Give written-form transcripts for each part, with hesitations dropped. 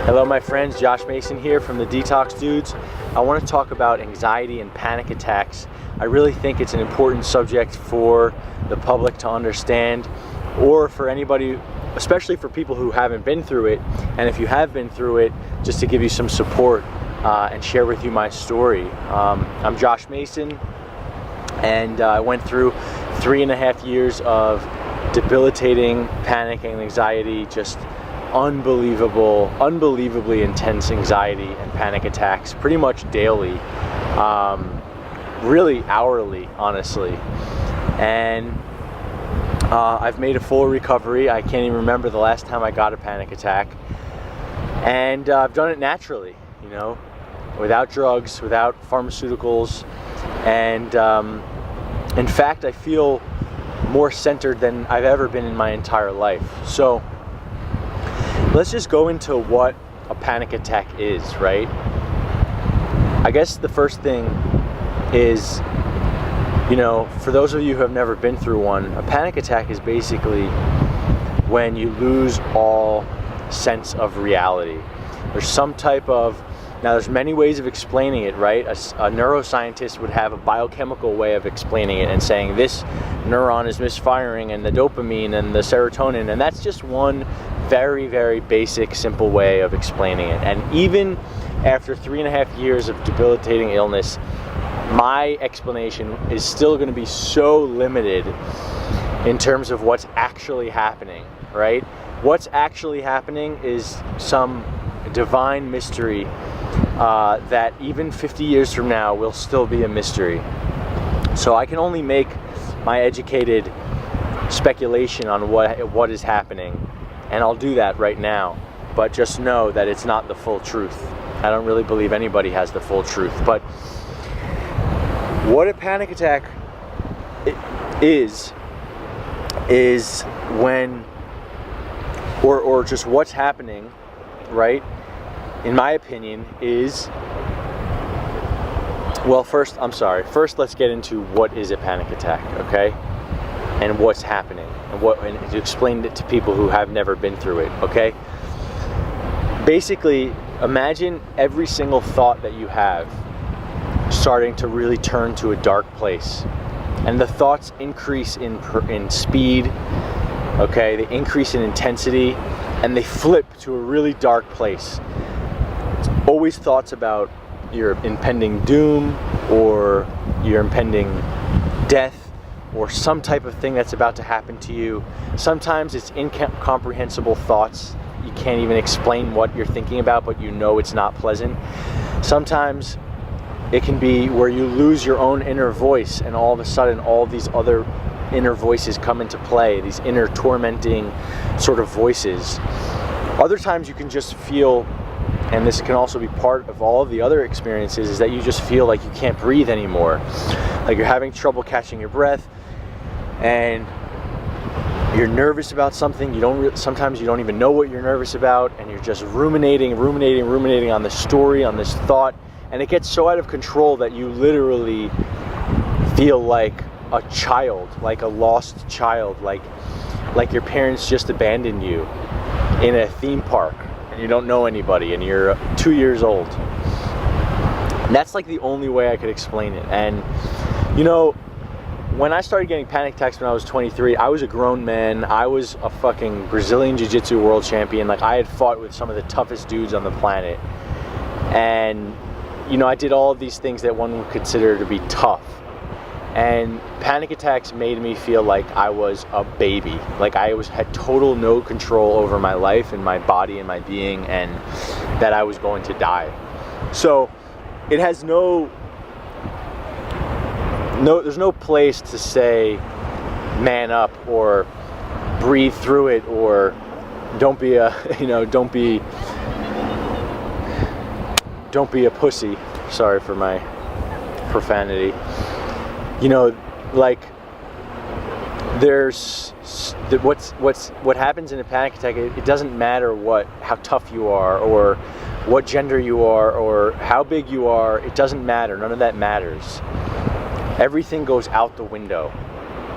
Hello my friends, Josh Macin here from the Detox Dudes. I want to talk about anxiety and panic attacks. I really think it's an important subject for the public to understand, or for anybody, especially for people who haven't been through it, and if you have been through it, just to give you some support and share with you my story. I'm Josh Macin, and I went through 3.5 years of debilitating panic and anxiety, just unbelievably intense anxiety and panic attacks pretty much daily, really hourly, honestly. And I've made a full recovery. I can't even remember the last time I got a panic attack, and I've done it naturally, you know, without drugs, without pharmaceuticals, and in fact I feel more centered than I've ever been in my entire life. So let's just go into what a panic attack is, right? I guess the first thing is, you know, for those of you who have never been through one, a panic attack is basically when you lose all sense of reality. There's some type of, now there's many ways of explaining it, right? A neuroscientist would have a biochemical way of explaining it and saying this neuron is misfiring, and the dopamine and the serotonin, and that's just one very, very basic, simple way of explaining it. And even after 3.5 years of debilitating illness, my explanation is still going to be so limited in terms of what's actually happening, right? What's actually happening is some divine mystery that even 50 years from now will still be a mystery. So I can only make my educated speculation on what is happening, and I'll do that right now, but just know that it's not the full truth. I don't really believe anybody has the full truth. But what a panic attack is when, or just what's happening, right, in my opinion, is, well, first let's get into what is a panic attack, okay? And what's happening, and to explain it to people who have never been through it, okay? Basically, imagine every single thought that you have starting to really turn to a dark place, and the thoughts increase in speed, okay? They increase in intensity, and they flip to a really dark place. It's always thoughts about your impending doom, or your impending death, or some type of thing that's about to happen to you. Sometimes it's incomprehensible thoughts. You can't even explain what you're thinking about, but you know it's not pleasant. Sometimes it can be where you lose your own inner voice, and all of a sudden all these other inner voices come into play, these inner tormenting sort of voices. Other times you can just feel, and this can also be part of all of the other experiences, is that you just feel like you can't breathe anymore. Like you're having trouble catching your breath, and you're nervous about something. Sometimes you don't even know what you're nervous about, and you're just ruminating on this story, on this thought, and it gets so out of control that you literally feel like a child, like a lost child, like your parents just abandoned you in a theme park, and you don't know anybody, and you're 2 years old. And that's like the only way I could explain it. And you know, when I started getting panic attacks when I was 23, I was a grown man. I was a fucking Brazilian Jiu-Jitsu world champion. Like, I had fought with some of the toughest dudes on the planet. And, you know, I did all of these things that one would consider to be tough. And panic attacks made me feel like I was a baby. Like I had total no control over my life and my body and my being, and that I was going to die. So it has there's no place to say man up or breathe through it, or don't be a pussy. Sorry for my profanity. You know, like what happens in a panic attack, it doesn't matter how tough you are, or what gender you are, or how big you are. It doesn't matter. None of that matters. Everything goes out the window,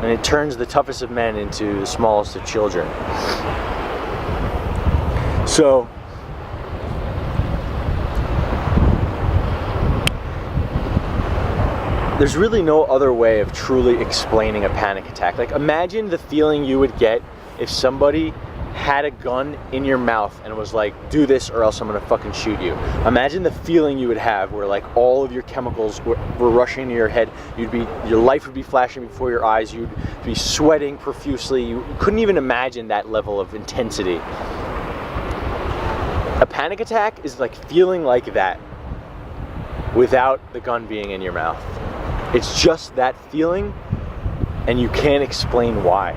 and it turns the toughest of men into the smallest of children. So there's really no other way of truly explaining a panic attack. Like, imagine the feeling you would get if somebody had a gun in your mouth and was like, do this or else I'm gonna fucking shoot you. Imagine the feeling you would have where like all of your chemicals were rushing to your head. Your life would be flashing before your eyes. You'd be sweating profusely. You couldn't even imagine that level of intensity. A panic attack is like feeling like that without the gun being in your mouth. It's just that feeling, and you can't explain why.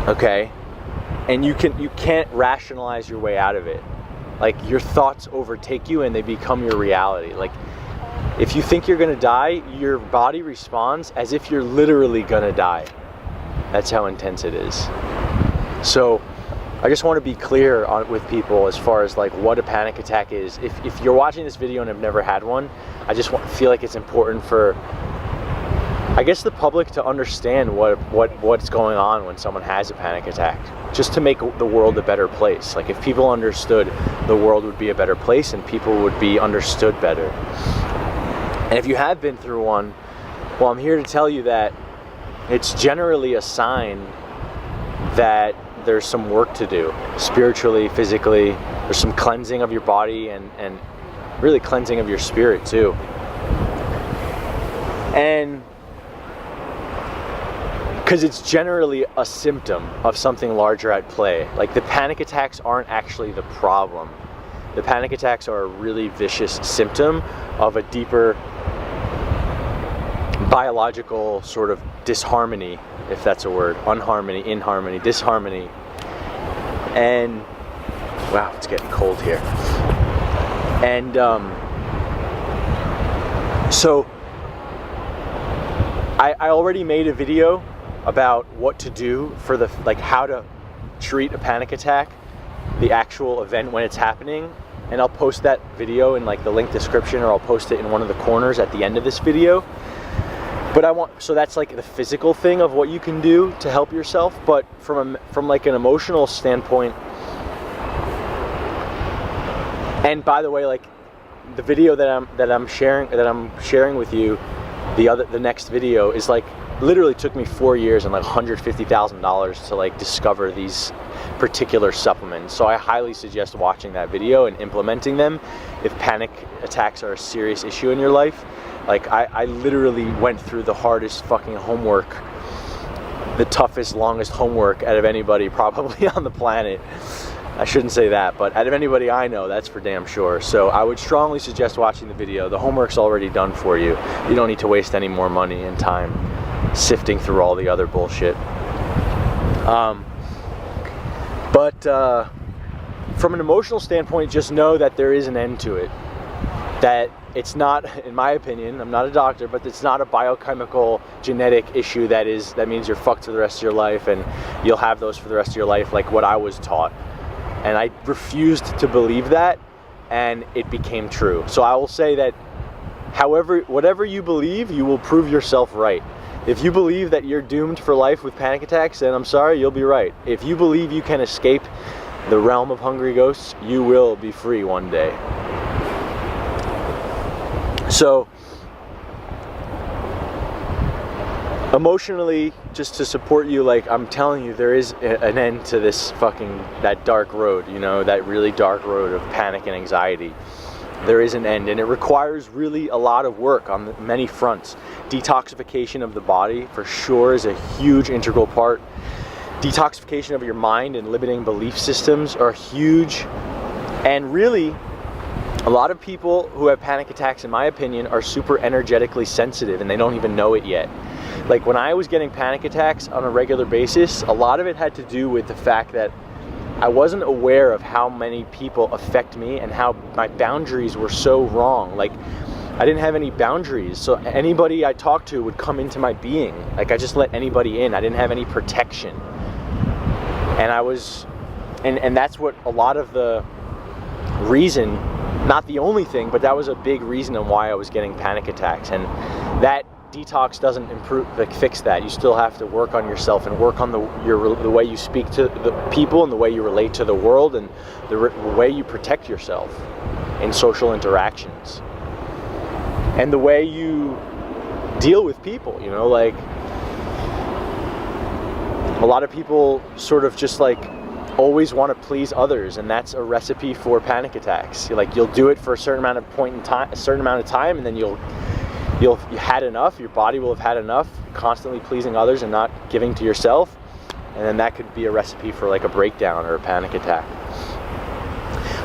Okay? And you can't rationalize your way out of it. Like, your thoughts overtake you and they become your reality. Like, if you think you're gonna die, your body responds as if you're literally gonna die. That's how intense it is. So I just want to be clear with people as far as like what a panic attack is. If you're watching this video and have never had one, I just feel like it's important for, I guess, the public to understand what's going on when someone has a panic attack, just to make the world a better place. Like, if people understood, the world would be a better place and people would be understood better. And if you have been through one, well, I'm here to tell you that it's generally a sign that there's some work to do, spiritually, physically. There's some cleansing of your body and really cleansing of your spirit too. And because it's generally a symptom of something larger at play. Like, the panic attacks aren't actually the problem. The panic attacks are a really vicious symptom of a deeper biological sort of disharmony, if that's a word. Unharmony, inharmony, disharmony. And wow, it's getting cold here. And so I already made a video about what to do for the, like, how to treat a panic attack, the actual event when it's happening, and I'll post that video in like the link description, or I'll post it in one of the corners at the end of this video. But so that's like the physical thing of what you can do to help yourself. But from like an emotional standpoint, and by the way, like, the video that I'm sharing with you, the next video is like, literally took me 4 years and like $150,000 to like discover these particular supplements. So I highly suggest watching that video and implementing them if panic attacks are a serious issue in your life. Like, I literally went through the hardest fucking homework, the toughest, longest homework out of anybody probably on the planet. I shouldn't say that, but out of anybody I know, that's for damn sure. So I would strongly suggest watching the video. The homework's already done for you. You don't need to waste any more money and time sifting through all the other bullshit. But from an emotional standpoint, just know that there is an end to it. That it's not, in my opinion, I'm not a doctor, but it's not a biochemical genetic issue that means you're fucked for the rest of your life and you'll have those for the rest of your life, like what I was taught. And I refused to believe that, and it became true. So I will say that whatever you believe, you will prove yourself right. If you believe that you're doomed for life with panic attacks, then I'm sorry, you'll be right. If you believe you can escape the realm of hungry ghosts, you will be free one day. So, emotionally, just to support you, like, I'm telling you, there is an end to this that dark road, you know, that really dark road of panic and anxiety. There is an end, and it requires really a lot of work on many fronts. Detoxification of the body, for sure, is a huge integral part. Detoxification of your mind and limiting belief systems are huge. And really, a lot of people who have panic attacks, in my opinion, are super energetically sensitive, and they don't even know it yet. Like, when I was getting panic attacks on a regular basis, a lot of it had to do with the fact that I wasn't aware of how many people affect me and how my boundaries were so wrong. Like, I didn't have any boundaries, so anybody I talked to would come into my being. Like, I just let anybody in. I didn't have any protection. And and that's what a lot of the reason, not the only thing, but that was a big reason on why I was getting panic attacks. And that detox doesn't fix that. You still have to work on yourself and work on the way you speak to the people and the way you relate to the world and the way you protect yourself in social interactions. and the way you deal with people, you know, like a lot of people sort of just like always want to please others, and that's a recipe for panic attacks. Like you'll do it for a certain amount of time, and then you had enough, your body will have had enough, constantly pleasing others and not giving to yourself, and then that could be a recipe for like a breakdown or a panic attack.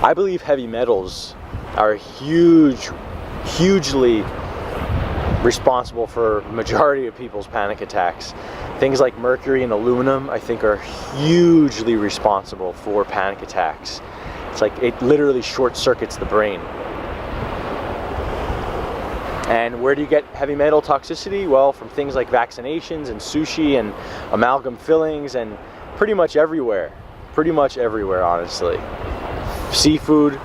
I believe heavy metals are hugely responsible for majority of people's panic attacks. Things like mercury and aluminum, I think, are hugely responsible for panic attacks. It's like it literally short circuits the brain. And where do you get heavy metal toxicity? Well, from things like vaccinations and sushi and amalgam fillings and pretty much everywhere, honestly. Seafood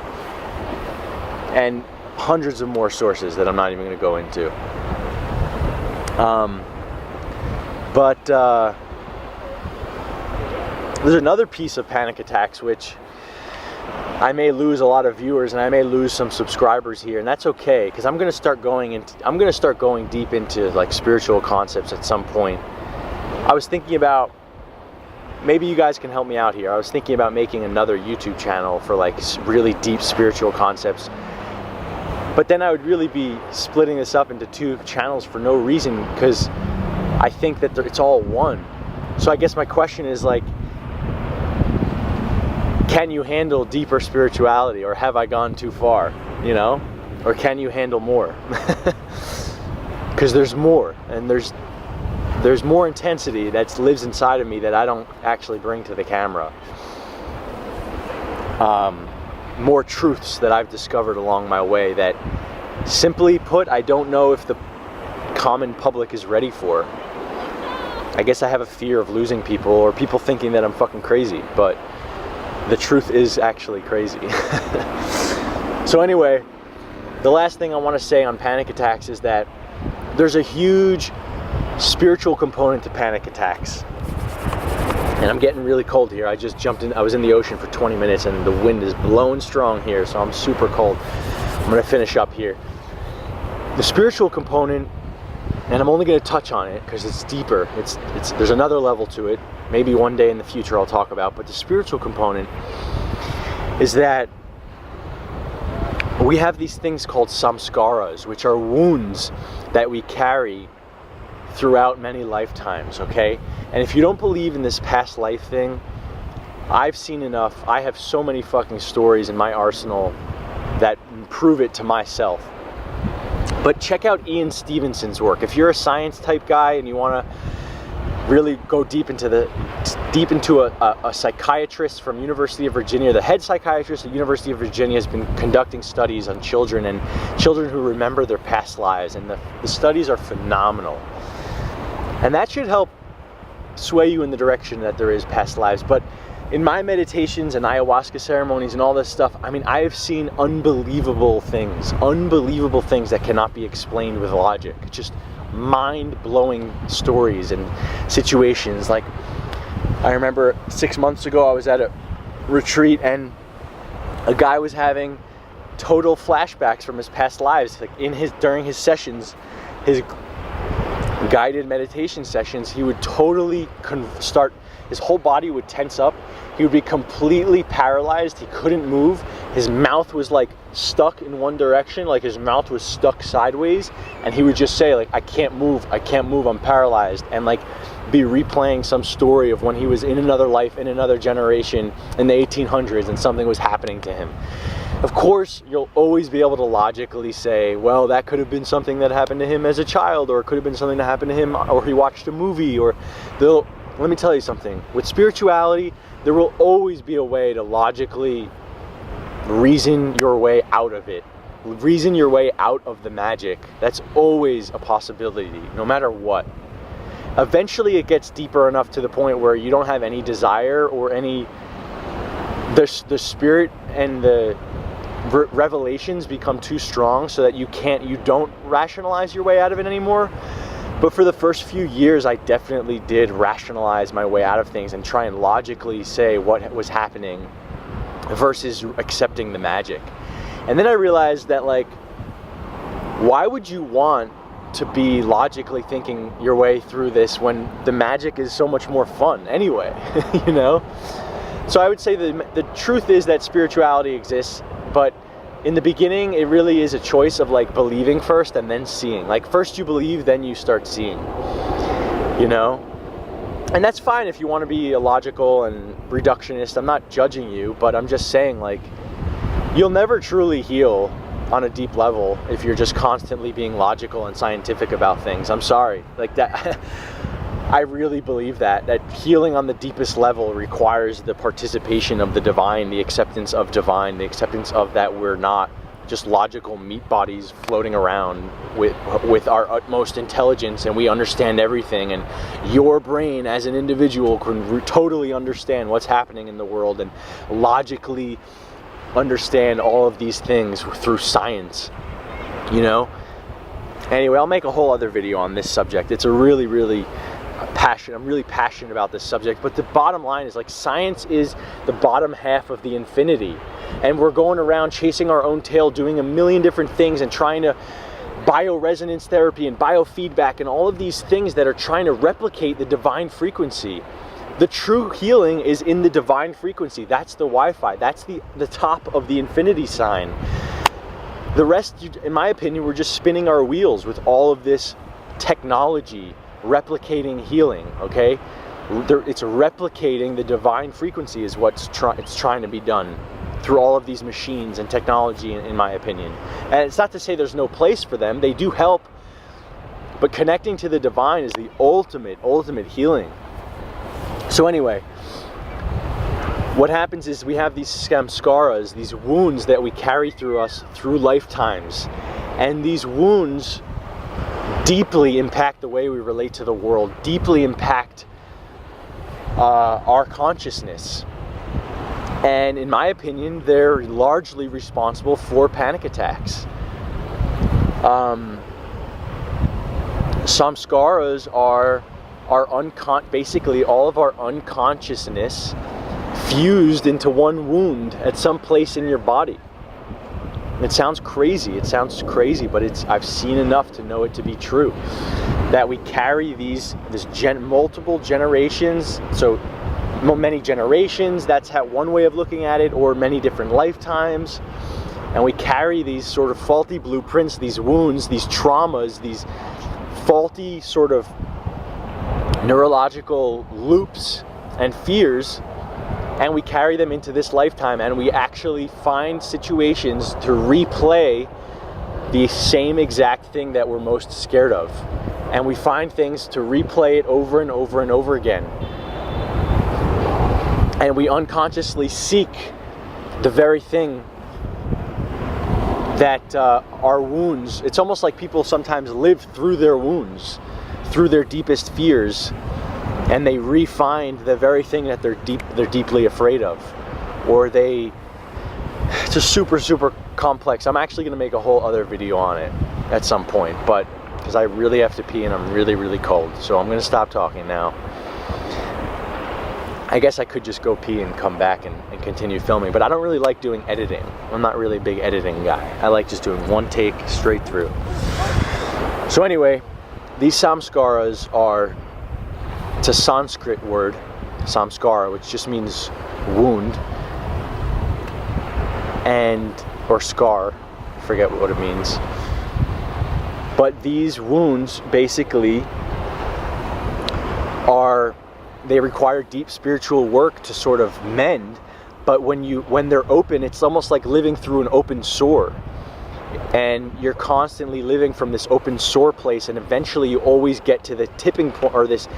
and hundreds of more sources that I'm not even going to go into. But there's another piece of panic attacks which I may lose a lot of viewers and I may lose some subscribers here, and that's okay, because I'm going to start going deep into like spiritual concepts at some point. I was thinking about, maybe you guys can help me out here. I was thinking about making another YouTube channel for like really deep spiritual concepts. But then I would really be splitting this up into 2 channels for no reason, because I think that it's all one. So I guess my question is like, can you handle deeper spirituality, or have I gone too far, you know? Or can you handle more? Because there's more, and there's more intensity that lives inside of me that I don't actually bring to the camera. More truths that I've discovered along my way that, simply put, I don't know if the common public is ready for. I guess I have a fear of losing people, or people thinking that I'm fucking crazy, but the truth is actually crazy. So anyway, the last thing I want to say on panic attacks is that there's a huge spiritual component to panic attacks. And I'm getting really cold here. I just jumped in, I was in the ocean for 20 minutes and the wind is blowing strong here, so I'm super cold. I'm gonna finish up here. The spiritual component, and I'm only gonna touch on it because it's deeper. There's another level to it. Maybe one day in the future I'll talk about, but the spiritual component is that we have these things called Samskaras, which are wounds that we carry throughout many lifetimes, okay? And if you don't believe in this past life thing, I've seen enough. I have so many fucking stories in my arsenal that prove it to myself. But check out Ian Stevenson's work. If you're a science type guy and you want to really go deep into a psychiatrist from University of Virginia, the head psychiatrist at University of Virginia has been conducting studies on children and children who remember their past lives, and the studies are phenomenal. And that should help sway you in the direction that there is past lives. But in my meditations and ayahuasca ceremonies and all this stuff, I mean, I have seen unbelievable things that cannot be explained with logic. Just mind-blowing stories and situations. Like, I remember 6 months ago I was at a retreat and a guy was having total flashbacks from his past lives. Like during his sessions, his guided meditation sessions, he would totally his whole body would tense up. He would be completely paralyzed. He couldn't move. His mouth was like stuck in one direction, like his mouth was stuck sideways, and he would just say like, I can't move, I'm paralyzed, and like be replaying some story of when he was in another life, in another generation, in the 1800s, and something was happening to him. Of course, you'll always be able to logically say, well, that could have been something that happened to him as a child, or it could have been something that happened to him, or he watched a movie, or let me tell you something. With spirituality, there will always be a way to logically reason your way out of it. Reason your way out of the magic. That's always a possibility, no matter what. Eventually it gets deeper enough to the point where you don't have any desire or the spirit and the revelations become too strong so that you don't rationalize your way out of it anymore. But for the first few years, I definitely did rationalize my way out of things and try and logically say what was happening versus accepting the magic. And then I realized that, like, why would you want to be logically thinking your way through this when the magic is so much more fun anyway? You know? So I would say the truth is that spirituality exists, but in the beginning it really is a choice of like believing first and then seeing. Like first you believe, then you start seeing, you know? And that's fine if you want to be illogical and reductionist. I'm not judging you, but I'm just saying, like, you'll never truly heal on a deep level if you're just constantly being logical and scientific about things. I'm sorry. Like that, I really believe that healing on the deepest level requires the participation of the divine, the acceptance of divine, the acceptance of that we're not just logical meat bodies floating around with our utmost intelligence, and we understand everything, and your brain as an individual can totally understand what's happening in the world and logically understand all of these things through science, you know? Anyway, I'll make a whole other video on this subject. It's a I'm really passionate about this subject, but the bottom line is, like, science is the bottom half of the infinity, and we're going around chasing our own tail, doing a million different things and trying to bioresonance therapy and biofeedback and all of these things that are trying to replicate the divine frequency. The true healing is in the divine frequency. That's the Wi-Fi. That's the top of the infinity sign. The rest, in my opinion, we're just spinning our wheels with all of this technology replicating healing, okay? It's replicating the divine frequency is what's it's trying to be done through all of these machines and technology, in my opinion. And it's not to say there's no place for them. They do help, but connecting to the divine is the ultimate healing. So anyway, what happens is we have these Samskaras, these wounds that we carry through us through lifetimes, and these wounds deeply impact the way we relate to the world, deeply impact our consciousness. And in my opinion, they're largely responsible for panic attacks. Samskaras are basically all of our unconsciousness fused into one wound at some place in your body. It sounds crazy, but I've seen enough to know it to be true. That we carry multiple generations, so many generations, that's one way of looking at it, or many different lifetimes. And we carry these sort of faulty blueprints, these wounds, these traumas, these faulty sort of neurological loops and fears, and we carry them into this lifetime, and we actually find situations to replay the same exact thing that we're most scared of. And we find things to replay it over and over and over again. And we unconsciously seek the very thing that our wounds, it's almost like people sometimes live through their wounds, through their deepest fears, and they re-find the very thing that they're deeply afraid of. Or it's just super complex. I'm actually going to make a whole other video on it at some point, but because I really have to pee and I'm really cold, so I'm going to stop talking now. I guess I could just go pee and come back and continue filming, but I don't really like doing editing. I'm not really a big editing guy. I like just doing one take straight through. So anyway, these samskaras it's a Sanskrit word, samskara, which just means wound, or scar, I forget what it means. But these wounds basically they require deep spiritual work to sort of mend, but when they're open, it's almost like living through an open sore. And you're constantly living from this open sore place, and eventually you always get to the tipping point, or this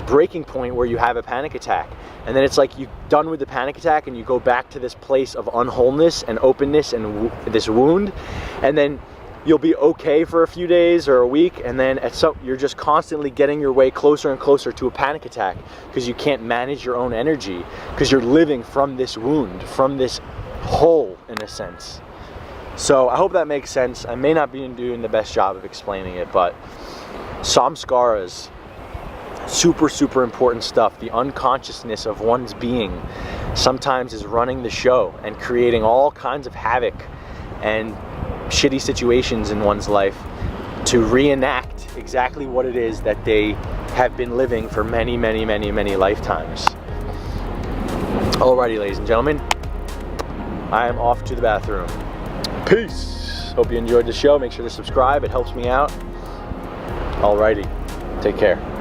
breaking point where you have a panic attack. And then it's like you're done with the panic attack and you go back to this place of unwholeness and openness and this wound, and then you'll be okay for a few days or a week, and then you're just constantly getting your way closer and closer to a panic attack because you can't manage your own energy, because you're living from this wound, from this hole in a sense. So I hope that makes sense. I may not be doing the best job of explaining it, but samskaras, super important stuff. The unconsciousness of one's being sometimes is running the show and creating all kinds of havoc and shitty situations in one's life to reenact exactly what it is that they have been living for many, many, many, many lifetimes. Alrighty, ladies and gentlemen, I am off to the bathroom. Peace. Hope you enjoyed the show. Make sure to subscribe. It helps me out. Alrighty. Take care.